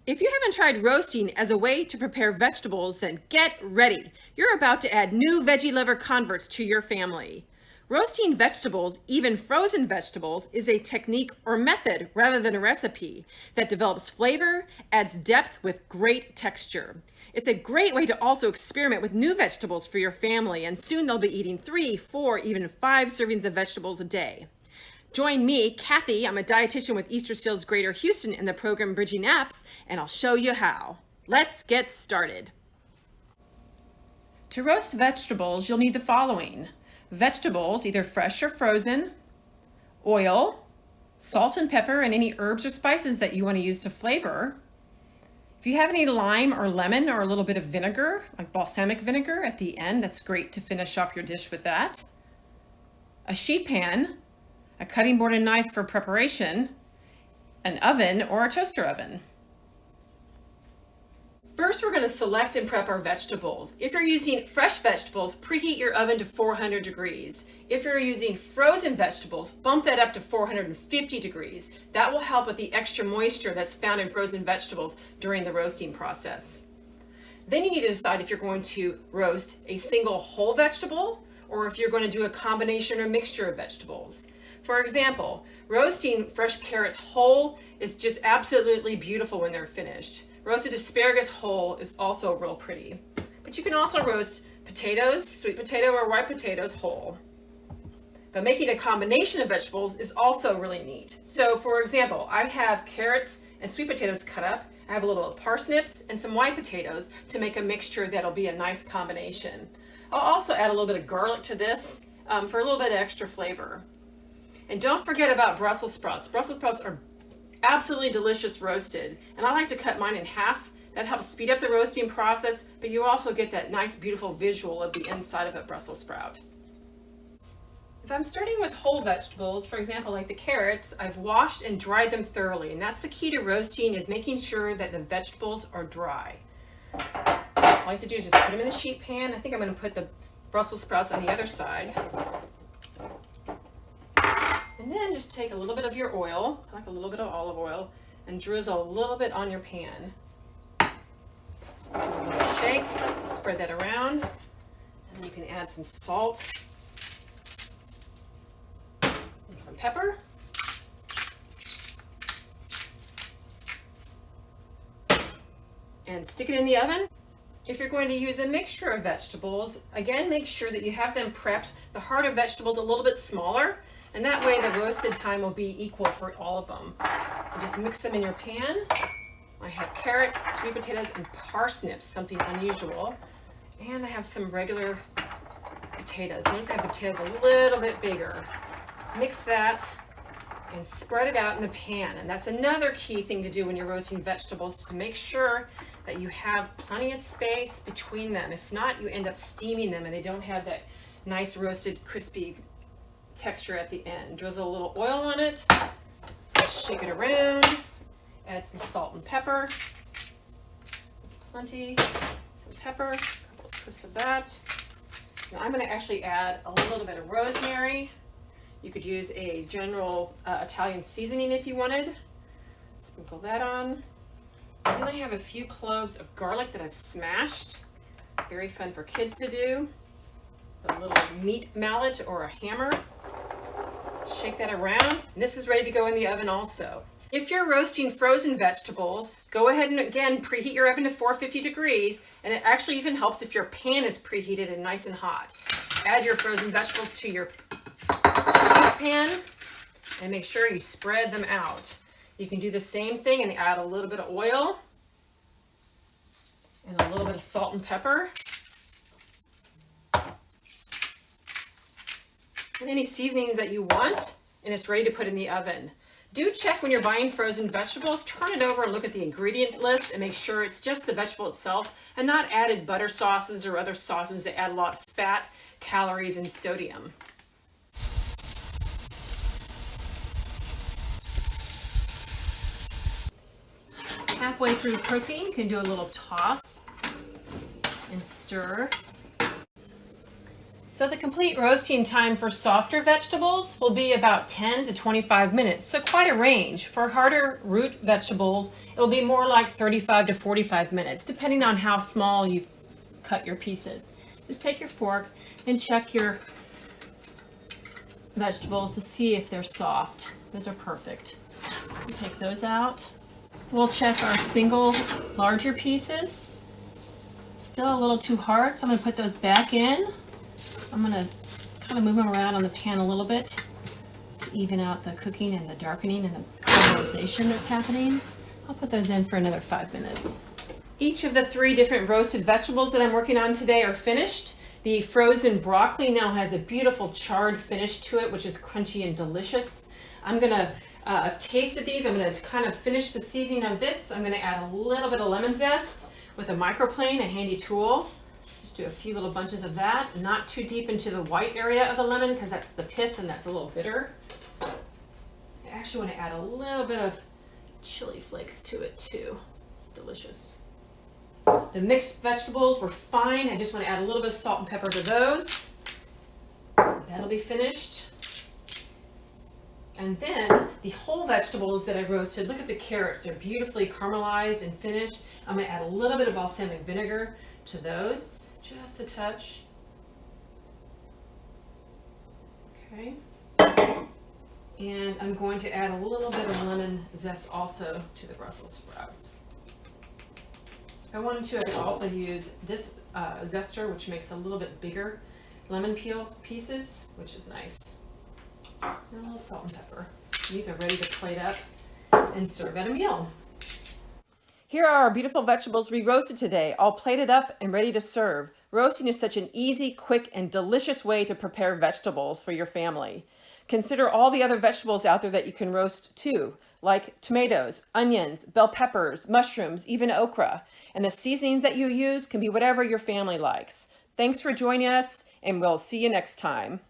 If you haven't tried roasting as a way to prepare vegetables, then get ready. You're about to add new veggie lover converts to your family. Roasting vegetables, even frozen vegetables, is a technique or method rather than a recipe that develops flavor, adds depth with great texture. It's a great way to also experiment with new vegetables for your family, and soon they'll be eating 3, 4, even 5 servings of vegetables a day. Join me, Kathy, I'm a dietitian with Easter Seals Greater Houston in the program Bridging Apps, and I'll show you how. Let's get started. To roast vegetables, you'll need the following: vegetables, either fresh or frozen, oil, salt and pepper, and any herbs or spices that you want to use to flavor. If you have any lime or lemon or a little bit of vinegar, like balsamic vinegar at the end, that's great to finish off your dish with that. A sheet pan, a cutting board and knife for preparation, an oven or a toaster oven. First, we're going to select and prep our vegetables. If you're using fresh vegetables, preheat your oven to 400 degrees. If you're using frozen vegetables, bump that up to 450 degrees. That will help with the extra moisture that's found in frozen vegetables during the roasting process. Then you need to decide if you're going to roast a single whole vegetable or if you're going to do a combination or mixture of vegetables. For example, roasting fresh carrots whole is just absolutely beautiful when they're finished. Roasted asparagus whole is also real pretty. But you can also roast potatoes, sweet potato or white potatoes whole. But making a combination of vegetables is also really neat. So for example, I have carrots and sweet potatoes cut up. I have a little parsnips and some white potatoes to make a mixture that'll be a nice combination. I'll also add a little bit of garlic to this for a little bit of extra flavor. And don't forget about Brussels sprouts. Brussels sprouts are absolutely delicious roasted. And I like to cut mine in half. That helps speed up the roasting process, but you also get that nice, beautiful visual of the inside of a Brussels sprout. If I'm starting with whole vegetables, for example, like the carrots, I've washed and dried them thoroughly. And that's the key to roasting, is making sure that the vegetables are dry. All I like to do is just put them in a sheet pan. I think I'm going to put the Brussels sprouts on the other side. And then just take a little bit of your oil, like a little bit of olive oil, and drizzle a little bit on your pan. Do a little shake, spread that around, and then you can add some salt and some pepper. And stick it in the oven. If you're going to use a mixture of vegetables, again, make sure that you have them prepped, the heart of vegetables a little bit smaller, and that way the roasted time will be equal for all of them. You just mix them in your pan. I have carrots, sweet potatoes, and parsnips, something unusual. And I have some regular potatoes. Notice I have the potatoes a little bit bigger. Mix that and spread it out in the pan. And that's another key thing to do when you're roasting vegetables, to make sure that you have plenty of space between them. If not, you end up steaming them and they don't have that nice roasted crispy texture at the end. Drizzle a little oil on it, shake it around, add some salt and pepper. That's plenty. Some pepper, a couple of twists of that. Now I'm going to actually add a little bit of rosemary. You could use a general Italian seasoning if you wanted. Sprinkle that on. And then I have a few cloves of garlic that I've smashed. Very fun for kids to do. A little meat mallet or a hammer. Shake that around. And this is ready to go in the oven also. If you're roasting frozen vegetables, go ahead and again preheat your oven to 450 degrees. And it actually even helps if your pan is preheated and nice and hot. Add your frozen vegetables to your pan and make sure you spread them out. You can do the same thing and add a little bit of oil and a little bit of salt and pepper. And any seasonings that you want, and it's ready to put in the oven. Do check when you're buying frozen vegetables, turn it over and look at the ingredient list and make sure it's just the vegetable itself and not added butter sauces or other sauces that add a lot of fat, calories, and sodium. Halfway through cooking, you can do a little toss and stir. So the complete roasting time for softer vegetables will be about 10 to 25 minutes, so quite a range. For harder root vegetables, it'll be more like 35 to 45 minutes, depending on how small you cut your pieces. Just take your fork and check your vegetables to see if they're soft. Those are perfect. We'll take those out. We'll check our single larger pieces. Still a little too hard, so I'm going to put those back in. I'm going to kind of move them around on the pan a little bit to even out the cooking and the darkening and the caramelization that's happening. I'll put those in for another 5 minutes. Each of the 3 different roasted vegetables that I'm working on today are finished. The frozen broccoli now has a beautiful charred finish to it, which is crunchy and delicious. I'm going to I've tasted these. I'm going to kind of finish the seasoning on this. I'm going to add a little bit of lemon zest with a microplane, a handy tool. Just do a few little bunches of that, not too deep into the white area of the lemon because that's the pith and that's a little bitter. I actually want to add a little bit of chili flakes to it too. It's delicious. The mixed vegetables were fine. I just want to add a little bit of salt and pepper to those. That'll be finished. And then the whole vegetables that I roasted, look at the carrots. They're beautifully caramelized and finished. I'm going to add a little bit of balsamic vinegar to those, just a touch. Okay. And I'm going to add a little bit of lemon zest also to the Brussels sprouts. If I wanted to, I could also use this zester, which makes a little bit bigger lemon peel pieces, which is nice. And a little salt and pepper. These are ready to plate up and serve at a meal. Here are our beautiful vegetables we roasted today, all plated up and ready to serve. Roasting is such an easy, quick, and delicious way to prepare vegetables for your family. Consider all the other vegetables out there that you can roast too, like tomatoes, onions, bell peppers, mushrooms, even okra. And the seasonings that you use can be whatever your family likes. Thanks for joining us, and we'll see you next time.